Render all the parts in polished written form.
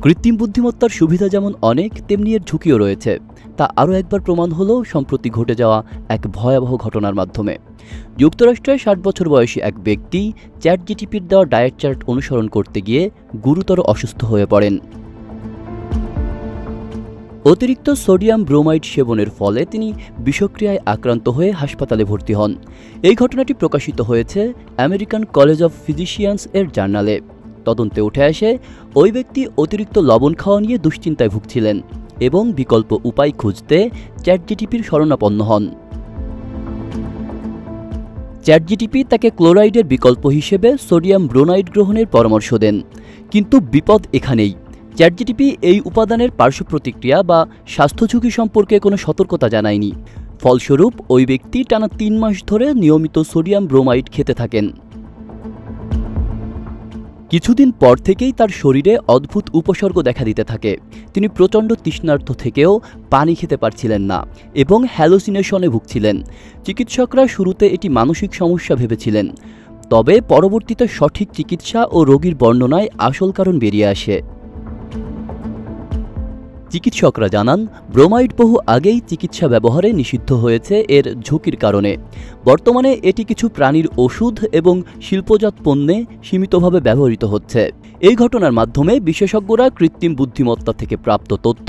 কৃত্রিম বুদ্ধিমত্তার সুবিধা যেমন অনেক, তেমনি এর ঝুঁকিও রয়েছে। তা আরও একবার প্রমাণ হলো সম্প্রতি ঘটে যাওয়া এক ভয়াবহ ঘটনার মাধ্যমে। যুক্তরাষ্ট্রে ৬০ বছর বয়সী এক ব্যক্তি চ্যাটজিটিপির দেওয়া ডায়েট চার্ট অনুসরণ করতে গিয়ে গুরুতর অসুস্থ হয়ে পড়েন। অতিরিক্ত সোডিয়াম ব্রোমাইড সেবনের ফলে তিনি বিষক্রিয়ায় আক্রান্ত হয়ে হাসপাতালে ভর্তি হন। এই ঘটনাটি প্রকাশিত হয়েছে আমেরিকান কলেজ অফ ফিজিশিয়ানস এর জার্নালে। তদন্তে উঠে আসে ওই ব্যক্তি অতিরিক্ত লবণ খাওয়া নিয়ে দুশ্চিন্তায় ভুগছিলেন এবং বিকল্প উপায় খুঁজতে চ্যাটজিটিপির শরণাপন্ন হন। চ্যাটজিটিপি তাকে ক্লোরাইডের বিকল্প হিসেবে সোডিয়াম ব্রোমাইড গ্রহণের পরামর্শ দেন। কিন্তু বিপদ এখানেই, চ্যাটজিটিপি এই উপাদানের পার্শ্ব প্রতিক্রিয়া বা স্বাস্থ্য ঝুঁকি সম্পর্কে কোনো সতর্কতা জানায়নি। ফলস্বরূপ ওই ব্যক্তি টানা ৩ মাস ধরে নিয়মিত সোডিয়াম ব্রোমাইড খেতে থাকেন। কিছুদিন পর থেকেই তার শরীরে অদ্ভুত উপসর্গ দেখা দিতে থাকে। তিনি প্রচণ্ড তৃষ্ণার্ত থেকেও পানি খেতে পারছিলেন না এবং হ্যালোসিনেশনে ভুগছিলেন। চিকিৎসকরা শুরুতে এটি মানসিক সমস্যা ভেবেছিলেন, তবে পরবর্তীতে সঠিক চিকিৎসা ও রোগীর বর্ণনায় আসল কারণ বেরিয়ে আসে। চিকিৎসকরা জানান, ব্রোমাইড বহু আগেই চিকিৎসা ব্যবহারে নিষিদ্ধ হয়েছে এর ঝুঁকির কারণে। বর্তমানে এটি কিছু প্রাণীর ওষুধ এবং শিল্পজাত পণ্যে সীমিতভাবে ব্যবহৃত হচ্ছে। এই ঘটনার মাধ্যমে বিশেষজ্ঞরা কৃত্রিম বুদ্ধিমত্তা থেকে প্রাপ্ত তথ্য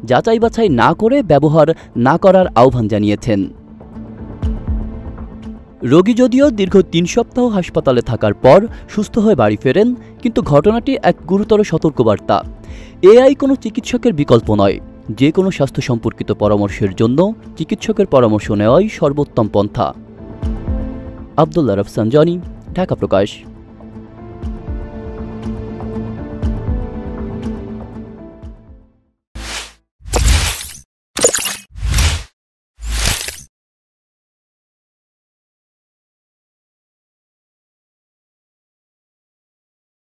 যাচাই বাছাই না করে ব্যবহার না করার আহ্বান জানিয়েছেন। রোগী যদিও দীর্ঘ ৩ সপ্তাহ হাসপাতালে থাকার পর সুস্থ হয়ে বাড়ি ফেরেন, কিন্তু ঘটনাটি এক গুরুতর সতর্কবার্তা। এআই কোনো চিকিৎসকের বিকল্প নয়। যে কোনো স্বাস্থ্য সম্পর্কিত পরামর্শের জন্য চিকিৎসকের পরামর্শ নেওয়াই সর্বোত্তম পন্থা। আব্দুল্লাহ রফসান জনি, ঢাকা প্রকাশ।